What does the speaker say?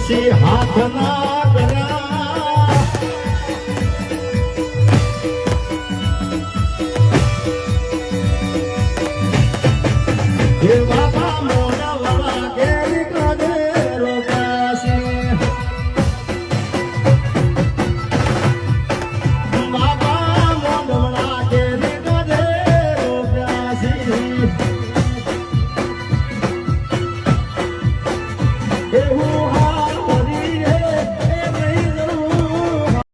પછી હાથ ના કર્યા હે બાપા મોડા વાળા કેરી કાઢે રોકાસી બાપા મોડવડા કેરી કાઢે રોકાસી એવું